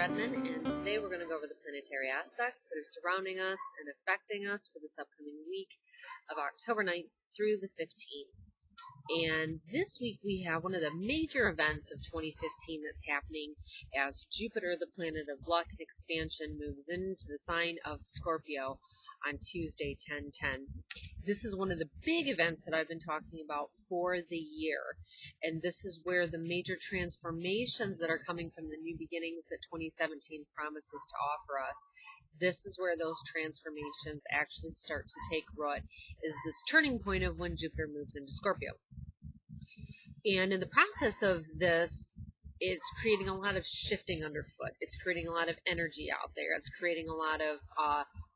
Redmond, and today we're going to go over the planetary aspects that are surrounding us and affecting us for this upcoming week of October 9th through the 15th. And this week we have one of the major events of 2015 that's happening as Jupiter, the planet of luck and expansion, moves into the sign of Scorpio on Tuesday, 10/10. This is one of the big events that I've been talking about for the year, and this is where the major transformations that are coming from the new beginnings that 2017 promises to offer us. This is where those transformations actually start to take root, is this turning point of when Jupiter moves into Scorpio. And in the process of this, it's creating a lot of shifting underfoot. It's creating a lot of energy out there. It's creating a lot of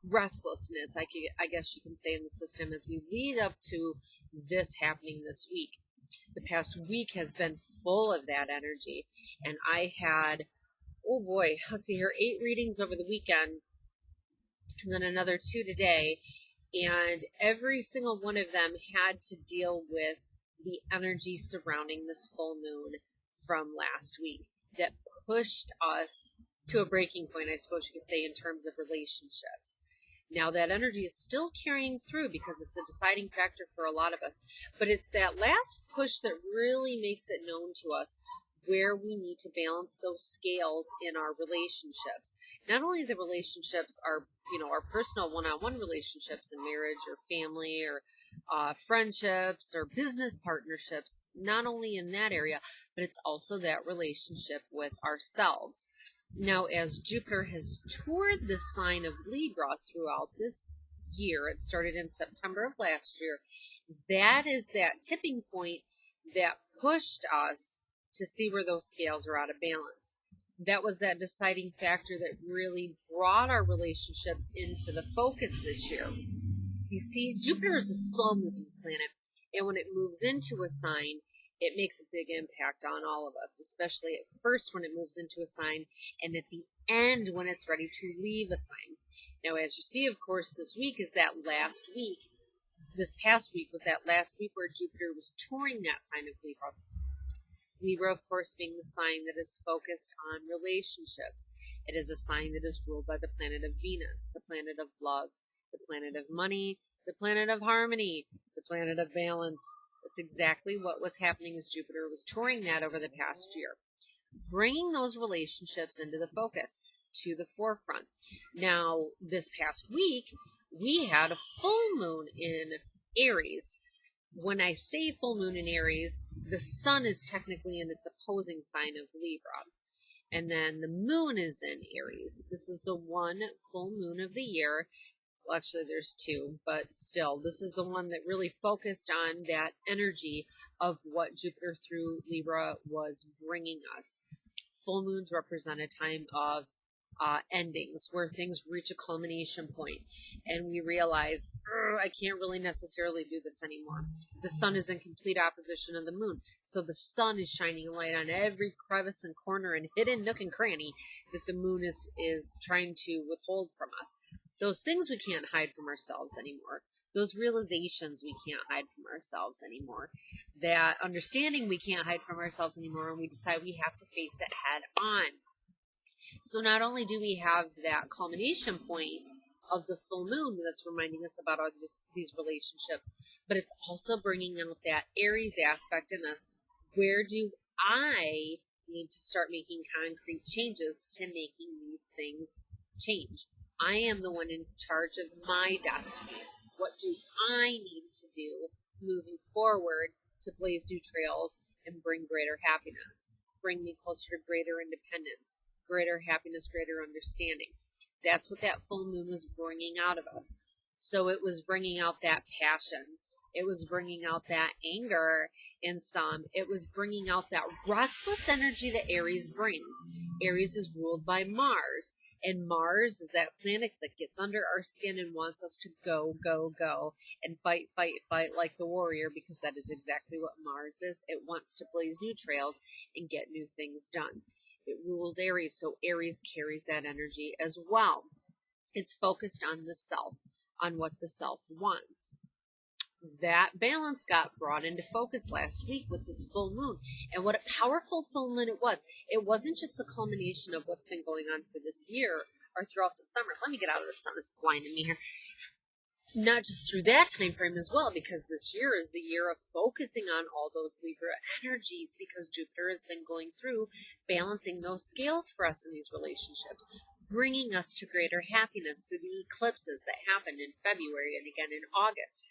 restlessness, I guess you can say, in the system as we lead up to this happening this week. The past week has been full of that energy, and I had, oh boy, let's see here, 8 readings over the weekend, and then another 2 today, and every single one of them had to deal with the energy surrounding this full moon from last week that pushed us to a breaking point, I suppose you could say, in terms of relationships. Now that energy is still carrying through because it's a deciding factor for a lot of us, but it's that last push that really makes it known to us where we need to balance those scales in our relationships. Not only the relationships are, our personal one-on-one relationships in marriage or family or friendships or business partnerships, not only in that area, but it's also that relationship with ourselves. Now, as Jupiter has toured the sign of Libra throughout this year, it started in September of last year, that is that tipping point that pushed us to see where those scales are out of balance. That was that deciding factor that really brought our relationships into the focus this year. You see, Jupiter is a slow-moving planet, and when it moves into a sign, it makes a big impact on all of us, especially at first when it moves into a sign, and at the end when it's ready to leave a sign. Now, as you see, of course, this week is that last week. This past week was that last week where Jupiter was touring that sign of Libra. Libra, of course, being the sign that is focused on relationships. It is a sign that is ruled by the planet of Venus, the planet of love, the planet of money, the planet of harmony, the planet of balance. That's exactly what was happening as Jupiter was touring that over the past year, bringing those relationships into the focus, to the forefront. Now, this past week, we had a full moon in Aries. When I say full moon in Aries, the sun is technically in its opposing sign of Libra, and then the moon is in Aries. This is the one full moon of the year. Well, actually, there's 2, but still, this is the one that really focused on that energy of what Jupiter through Libra was bringing us. Full moons represent a time of endings, where things reach a culmination point, and we realize, I can't really necessarily do this anymore. The sun is in complete opposition of the moon, so the sun is shining a light on every crevice and corner and hidden nook and cranny that the moon is trying to withhold from us. Those things we can't hide from ourselves anymore. Those realizations we can't hide from ourselves anymore. That understanding we can't hide from ourselves anymore, and we decide we have to face it head on. So not only do we have that culmination point of the full moon that's reminding us about all these relationships, but it's also bringing out that Aries aspect in us. Where do I need to start making concrete changes to making these things change? I am the one in charge of my destiny. What do I need to do moving forward to blaze new trails and bring greater happiness, bring me closer to greater independence, greater happiness, greater understanding? That's what that full moon was bringing out of us. So it was bringing out that passion. It was bringing out that anger in some. It was bringing out that restless energy that Aries brings. Aries is ruled by Mars, and Mars is that planet that gets under our skin and wants us to go, go, go, and fight, fight, fight like the warrior, because that is exactly what Mars is. It wants to blaze new trails and get new things done. It rules Aries, so Aries carries that energy as well. It's focused on the self, on what the self wants. that balance got brought into focus last week with this full moon. And what a powerful full moon it was. It wasn't just the culmination of what's been going on for this year or throughout the summer. Let me get out of the sun. It's blinding me here. Not just through that time frame as well, because this year is the year of focusing on all those Libra energies, because Jupiter has been going through balancing those scales for us in these relationships, bringing us to greater happiness through the eclipses that happened in February and again in August.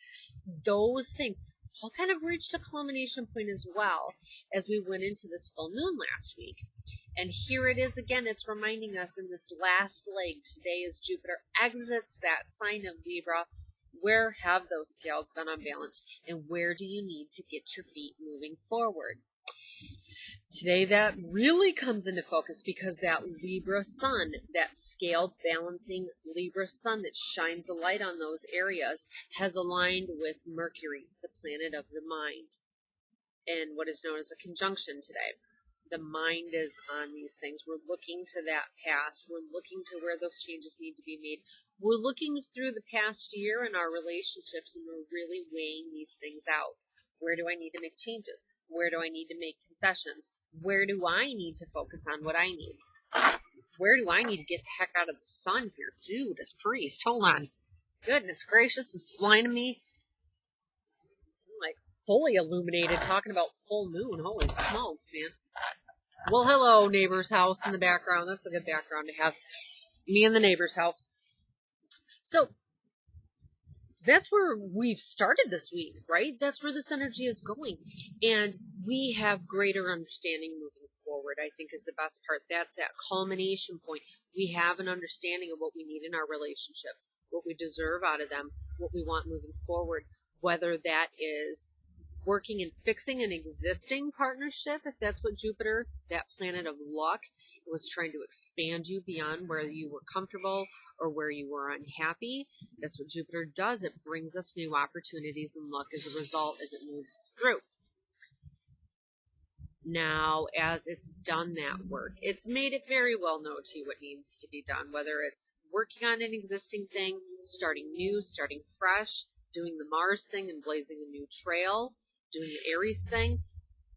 Those things all kind of reached a culmination point as well as we went into this full moon last week. And here it is again. It's reminding us in this last leg today as Jupiter exits that sign of Libra. Where have those scales been unbalanced, and where do you need to get your feet moving forward? Today that really comes into focus because that Libra sun, that scale balancing Libra sun that shines a light on those areas, has aligned with Mercury, the planet of the mind, and what is known as a conjunction today. The mind is on these things. We're looking to that past. We're looking to where those changes need to be made. We're looking through the past year in our relationships, and we're really weighing these things out. Where do I need to make changes? Where do I need to make concessions? Where do I need to focus on what I need? Where do I need to get the heck out of the sun here? Dude, this priest, hold on. Goodness gracious, it's blinding me. I'm like fully illuminated talking about full moon. Holy smokes, man. Well, hello, neighbor's house in the background. That's a good background to have. Me and the neighbor's house. So, that's where we've started this week, right? That's where this energy is going. And we have greater understanding moving forward, I think, is the best part. That's that culmination point. We have an understanding of what we need in our relationships, what we deserve out of them, what we want moving forward, whether that is working and fixing an existing partnership, if that's what Jupiter, that planet of luck, was trying to expand you beyond where you were comfortable or where you were unhappy. That's what Jupiter does. It brings us new opportunities and luck as a result as it moves through. Now, as it's done that work, it's made it very well known to you what needs to be done, whether it's working on an existing thing, starting new, starting fresh, doing the Mars thing and blazing a new trail, doing the Aries thing.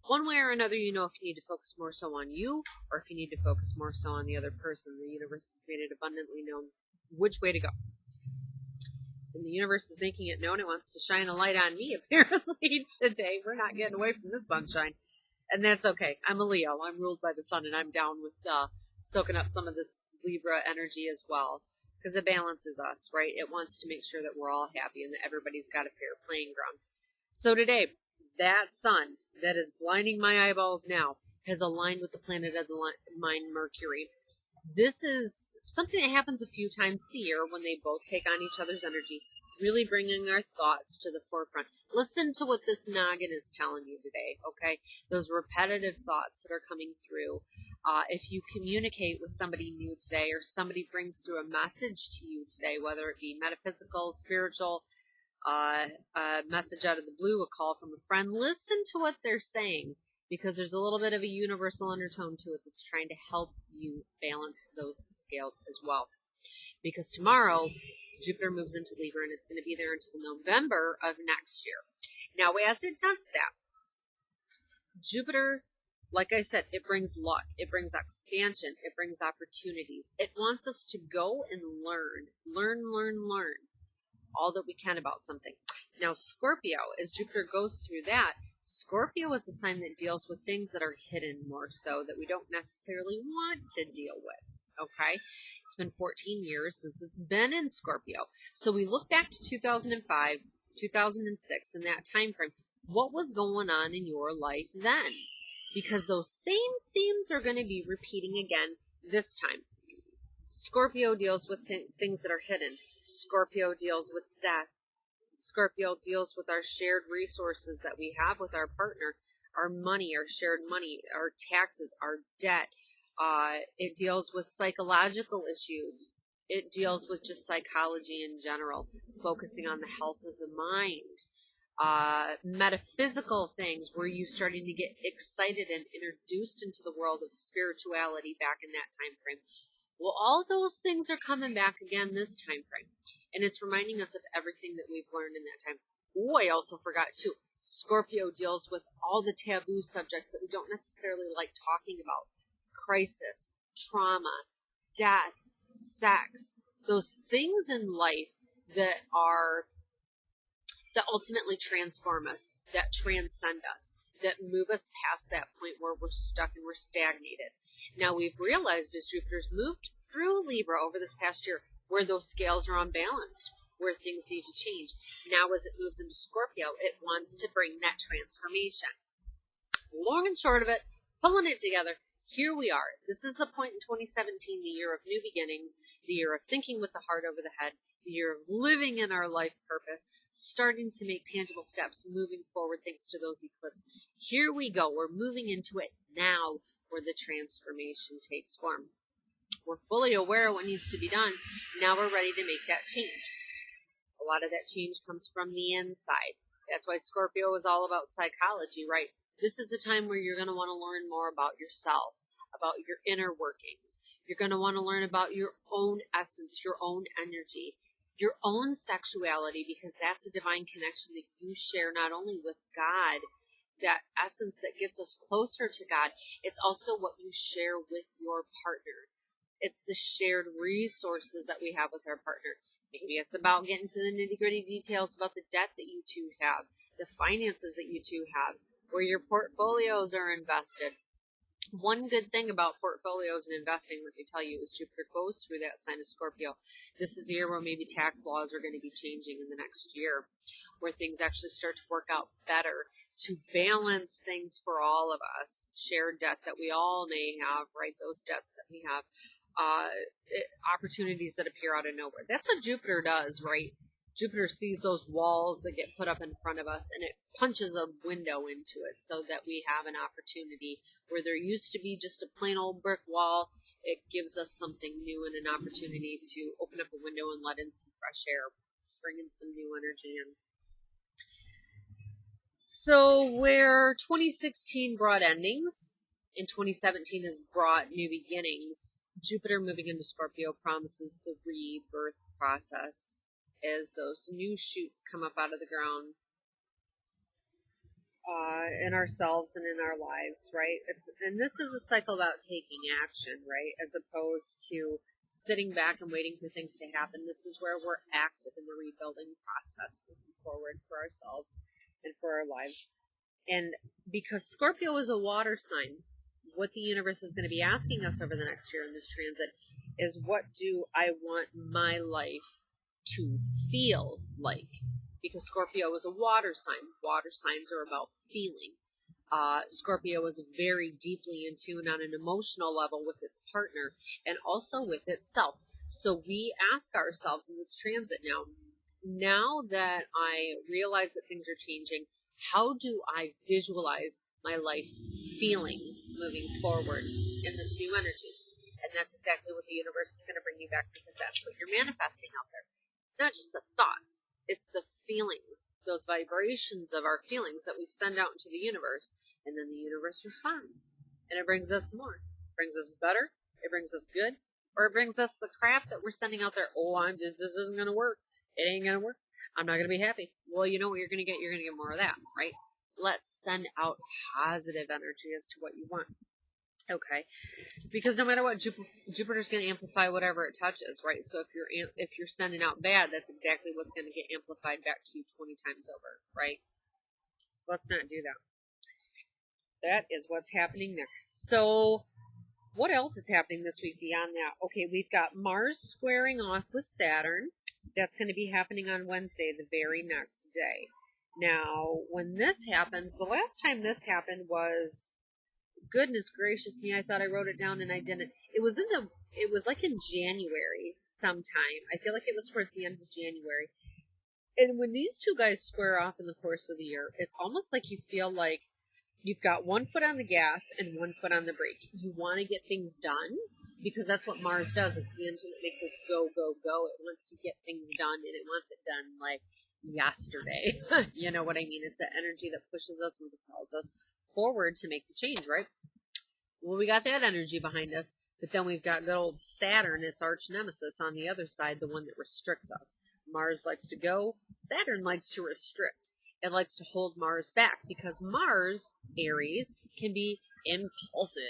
One way or another, you know if you need to focus more so on you or if you need to focus more so on the other person. The universe has made it abundantly known which way to go. And the universe is making it known it wants to shine a light on me, apparently, today. We're not getting away from the sunshine. And that's okay. I'm a Leo. I'm ruled by the sun, and I'm down with soaking up some of this Libra energy as well. Because it balances us, right? It wants to make sure that we're all happy and that everybody's got a fair playing ground. So today, that sun that is blinding my eyeballs now has aligned with the planet of the mind, Mercury. This is something that happens a few times a year when they both take on each other's energy, really bringing our thoughts to the forefront. Listen to what this noggin is telling you today, okay? Those repetitive thoughts that are coming through. If you communicate with somebody new today or somebody brings through a message to you today, whether it be metaphysical, spiritual, a message out of the blue, a call from a friend, listen to what they're saying, because there's a little bit of a universal undertone to it that's trying to help you balance those scales as well. Because tomorrow, Jupiter moves into Libra, and it's going to be there until November of next year. Now, as it does that, Jupiter, like I said, it brings luck, it brings expansion, it brings opportunities. It wants us to go and learn all that we can about something. Now, Scorpio, as Jupiter goes through that, Scorpio is a sign that deals with things that are hidden more so, that we don't necessarily want to deal with, okay? It's been 14 years since it's been in Scorpio. So we look back to 2005, 2006, in that time frame. What was going on in your life then? Because those same themes are going to be repeating again this time. Scorpio deals with things that are hidden. Scorpio deals with death. Scorpio deals with our shared resources that we have with our partner, our money, our shared money, our taxes, our debt. It deals with psychological issues. It deals with just psychology in general, focusing on the health of the mind. Metaphysical things where you're starting to get excited and introduced into the world of spirituality back in that time frame. Well, all those things are coming back again this time frame. And it's reminding us of everything that we've learned in that time. Oh, I also forgot too. Scorpio deals with all the taboo subjects that we don't necessarily like talking about. Crisis, trauma, death, sex, those things in life that are that ultimately transform us, that transcend us, that move us past that point where we're stuck and we're stagnated. Now we've realized as Jupiter's moved through Libra over this past year where those scales are unbalanced, where things need to change. Now as it moves into Scorpio, it wants to bring that transformation. Long and short of it, pulling it together, here we are. This is the point in 2017, the year of new beginnings, the year of thinking with the heart over the head, the year of living in our life purpose, starting to make tangible steps, moving forward thanks to those eclipses. Here we go. We're moving into it now where the transformation takes form. We're fully aware of what needs to be done. Now we're ready to make that change. A lot of that change comes from the inside. That's why Scorpio is all about psychology, right? This is a time where you're going to want to learn more about yourself, about your inner workings. You're going to want to learn about your own essence, your own energy, your own sexuality, because that's a divine connection that you share not only with God, that essence that gets us closer to God, it's also what you share with your partner. It's the shared resources that we have with our partner. Maybe it's about getting to the nitty-gritty details about the debt that you two have, the finances that you two have, where your portfolios are invested. One good thing about portfolios and investing, let me tell you, is Jupiter goes through that sign of Scorpio. This is a year where maybe tax laws are going to be changing in the next year, where things actually start to work out better to balance things for all of us. Shared debt that we all may have, right? Those debts that we have. Opportunities that appear out of nowhere. That's what Jupiter does, right? Jupiter sees those walls that get put up in front of us and it punches a window into it so that we have an opportunity where there used to be just a plain old brick wall. It gives us something new and an opportunity to open up a window and let in some fresh air, bring in some new energy in. So where 2016 brought endings and 2017 has brought new beginnings, Jupiter moving into Scorpio promises the rebirth process as those new shoots come up out of the ground in ourselves and in our lives, right? And this is a cycle about taking action, right? As opposed to sitting back and waiting for things to happen. This is where we're active in the rebuilding process, moving forward for ourselves and for our lives. And because Scorpio is a water sign, what the universe is going to be asking us over the next year in this transit is, what do I want my life to feel like? Because Scorpio is a water sign. Water signs are about feeling. Scorpio is very deeply in tune on an emotional level with its partner and also with itself. So we ask ourselves in this transit now that I realize that things are changing, how do I visualize my life feeling moving forward in this new energy? And that's exactly what the universe is going to bring you back, because that's what you're manifesting out there. It's not just the thoughts, it's the feelings, those vibrations of our feelings that we send out into the universe, and then the universe responds. And it brings us more. It brings us better, it brings us good, or it brings us the crap that we're sending out there. Oh, this isn't going to work. It ain't going to work. I'm not going to be happy. Well, you know what you're going to get? You're going to get more of that, right? Let's send out positive energy as to what you want. Okay, because no matter what, Jupiter's going to amplify whatever it touches, right? So if you're sending out bad, that's exactly what's going to get amplified back to you 20 times over, right? So let's not do that. That is what's happening there. So what else is happening this week beyond that? Okay, we've got Mars squaring off with Saturn. That's going to be happening on Wednesday, the very next day. Now, when this happens, the last time this happened was, goodness gracious me, I thought I wrote it down and I didn't. It was like in January sometime. I feel like it was towards the end of January. And when these two guys square off in the course of the year, it's almost like you feel like you've got one foot on the gas and one foot on the brake. You want to get things done, because that's what Mars does. It's the engine that makes us go, go, go. It wants to get things done, and it wants it done like yesterday. You know what I mean? It's that energy that pushes us and propels us forward to make the change, right? Well, we got that energy behind us, but then we've got good old Saturn, its arch nemesis, on the other side, the one that restricts us. Mars likes to go. Saturn likes to restrict. It likes to hold Mars back because Mars, Aries, can be impulsive.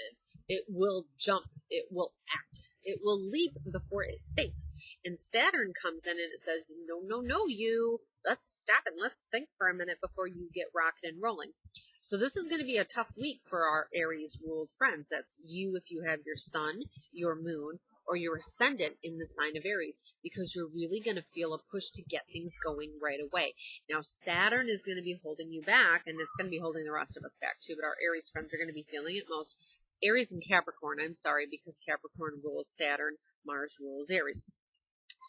It will jump. It will act. It will leap before it thinks. And Saturn comes in and it says, no, no, no, you. Let's stop and let's think for a minute before you get rocking and rolling. So this is going to be a tough week for our Aries-ruled friends. That's you if you have your sun, your moon, or your ascendant in the sign of Aries, because you're really going to feel a push to get things going right away. Now, Saturn is going to be holding you back, and it's going to be holding the rest of us back too, but our Aries friends are going to be feeling it most. Aries and Capricorn, I'm sorry, because Capricorn rules Saturn, Mars rules Aries.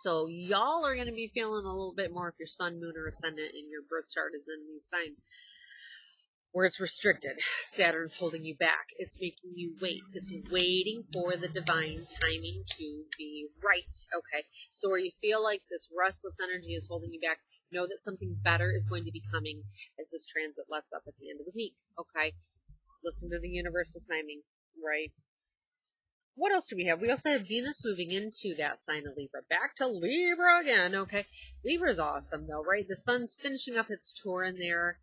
So y'all are going to be feeling a little bit more if your sun, moon, or ascendant in your birth chart is in these signs where it's restricted. Saturn's holding you back. It's making you wait. It's waiting for the divine timing to be right. Okay, so where you feel like this restless energy is holding you back, know that something better is going to be coming as this transit lets up at the end of the week. Okay, listen to the universal timing, right? What else do we have? We also have Venus moving into that sign of Libra. Back to Libra again, okay? Libra's awesome, though, right? The sun's finishing up its tour in there,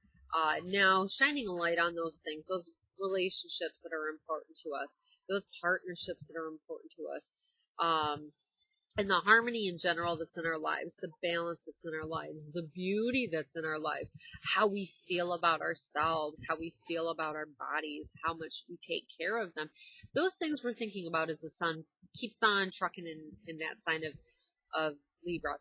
now shining a light on those things, those relationships that are important to us, those partnerships that are important to us, and the harmony in general that's in our lives, the balance that's in our lives, the beauty that's in our lives, how we feel about ourselves, how we feel about our bodies, how much we take care of them. Those things we're thinking about as the sun keeps on trucking in that sign of Libra.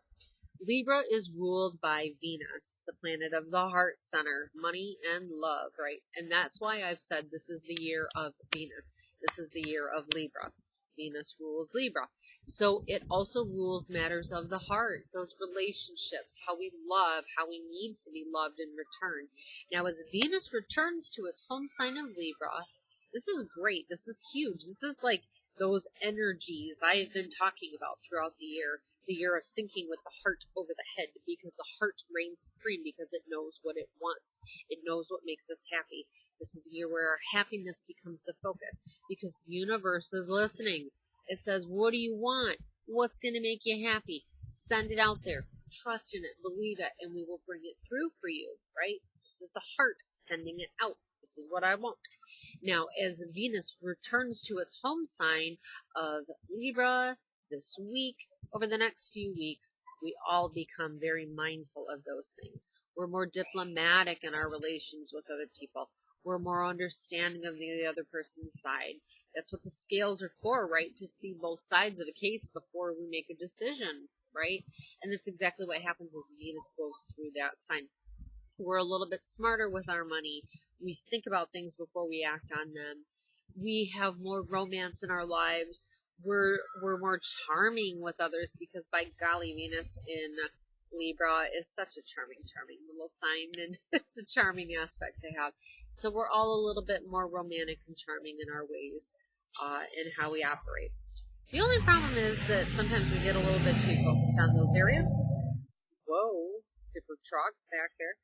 Libra is ruled by Venus, the planet of the heart center, money and love, right? And that's why I've said this is the year of Venus. This is the year of Libra. Venus rules Libra. So it also rules matters of the heart, those relationships, how we love, how we need to be loved in return. Now, as Venus returns to its home sign of Libra, this is great. This is huge. This is like those energies I've been talking about throughout the year of thinking with the heart over the head, because the heart reigns supreme because it knows what it wants. It knows what makes us happy. This is a year where our happiness becomes the focus because the universe is listening. It says, what do you want? What's going to make you happy? Send it out there. Trust in it. Believe it. And we will bring it through for you, right? This is the heart sending it out. This is what I want. Now, as Venus returns to its home sign of Libra this week, over the next few weeks, we all become very mindful of those things. We're more diplomatic in our relations with other people. We're more understanding of the other person's side. That's what the scales are for, right? To see both sides of a case before we make a decision, right? And that's exactly what happens as Venus goes through that sign. We're a little bit smarter with our money. We think about things before we act on them. We have more romance in our lives. We're more charming with others because, by golly, Venus in Libra is such a charming little sign, and it's a charming aspect to have. So we're all a little bit more romantic and charming in our ways in how we operate. The only problem is that sometimes we get a little bit too focused on those areas. Whoa, super truck back there.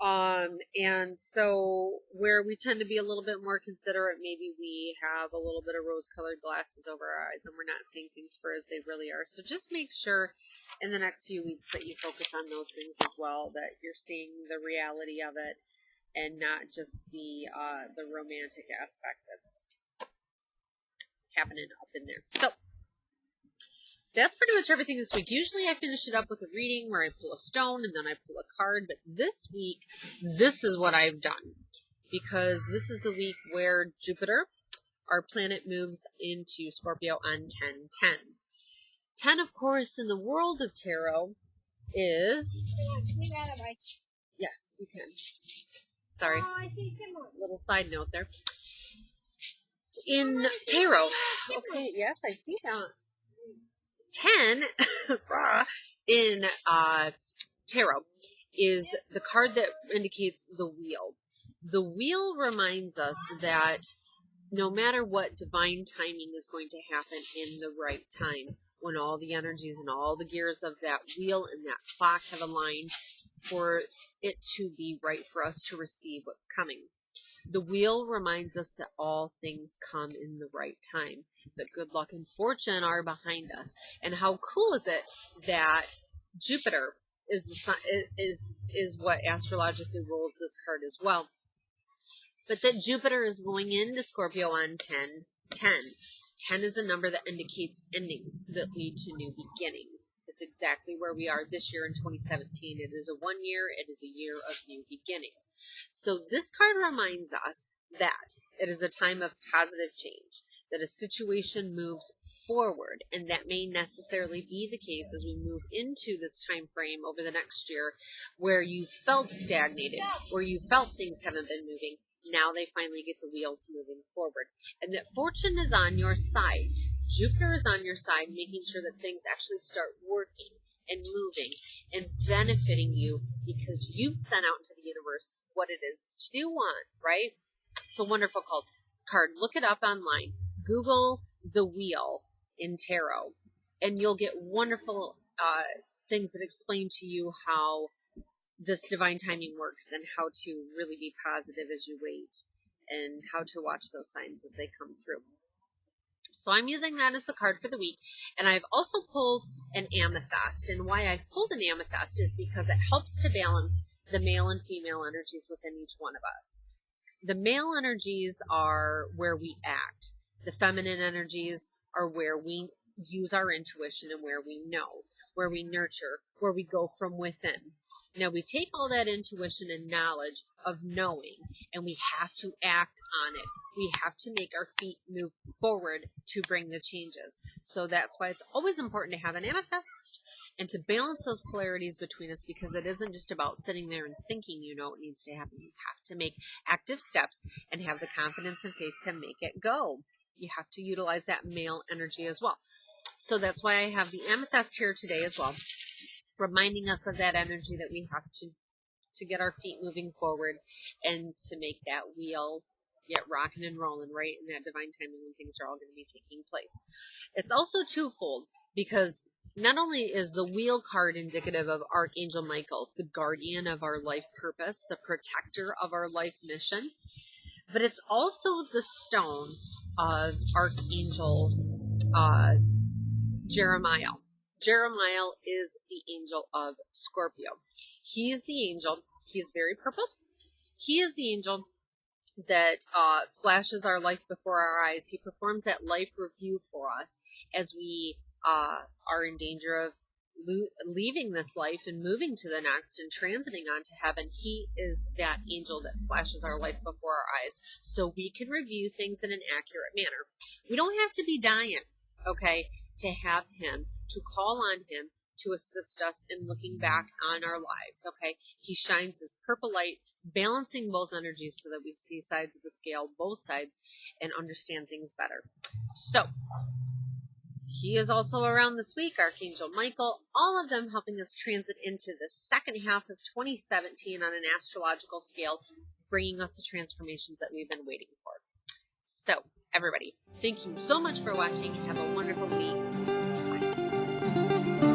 And so where we tend to be a little bit more considerate, maybe we have a little bit of rose-colored glasses over our eyes and we're not seeing things for as they really are. So just make sure in the next few weeks that you focus on those things as well, that you're seeing the reality of it and not just the romantic aspect that's happening up in there. So that's pretty much everything this week. Usually I finish it up with a reading where I pull a stone and then I pull a card, but this week, this is what I've done, because this is the week where Jupiter, our planet, moves into Scorpio on 10/10. 10, of course, in the world of tarot is... Yes, you can. Sorry. Little side note there. In tarot. Okay, yes, I see that. 10 in tarot is the card that indicates the wheel. The wheel reminds us that no matter what, divine timing is going to happen in the right time, when all the energies and all the gears of that wheel and that clock have aligned for it to be right for us to receive what's coming. The wheel reminds us that all things come in the right time, that good luck and fortune are behind us. And how cool is it that Jupiter is is what astrologically rules this card as well. But that Jupiter is going into Scorpio on 10. 10 is a number that indicates endings that lead to new beginnings. It's exactly where we are this year in 2017. It is a 1 year. It is a year of new beginnings. So this card reminds us that it is a time of positive change, that a situation moves forward, and that may necessarily be the case as we move into this time frame over the next year where you felt stagnated, where you felt things haven't been moving. Now they finally get the wheels moving forward. And that fortune is on your side. Jupiter is on your side, making sure that things actually start working and moving and benefiting you because you've sent out into the universe what it is that you want, right? It's a wonderful card. Look it up online. Google the wheel in tarot, and you'll get wonderful things that explain to you how this divine timing works and how to really be positive as you wait and how to watch those signs as they come through. So I'm using that as the card for the week, and I've also pulled an amethyst, and why I've pulled an amethyst is because it helps to balance the male and female energies within each one of us. The male energies are where we act. The feminine energies are where we use our intuition and where we know, where we nurture, where we go from within. Now, we take all that intuition and knowledge of knowing, and we have to act on it. We have to make our feet move forward to bring the changes. So that's why it's always important to have an amethyst and to balance those polarities between us, because it isn't just about sitting there and thinking you know what needs to happen. You have to make active steps and have the confidence and faith to make it go. You have to utilize that male energy as well. So that's why I have the amethyst here today as well, reminding us of that energy that we have to get our feet moving forward and to make that wheel get rocking and rolling right in that divine timing when things are all going to be taking place. It's also twofold, because not only is the wheel card indicative of Archangel Michael, the guardian of our life purpose, the protector of our life mission, but it's also the stone of Archangel Jeremiah. Jeremiah is the angel of Scorpio. He is the angel. He is very purple. He is the angel that flashes our life before our eyes. He performs that life review for us as we are in danger of leaving this life and moving to the next and transiting on to heaven. He is that angel that flashes our life before our eyes so we can review things in an accurate manner. We don't have to be dying, okay, to have him, to call on him to assist us in looking back on our lives, okay? He shines his purple light, balancing both energies so that we see sides of the scale, both sides, and understand things better. So, he is also around this week, Archangel Michael, all of them helping us transit into the second half of 2017 on an astrological scale, bringing us the transformations that we've been waiting for. So, everybody, thank you so much for watching. Have a wonderful week. Bye.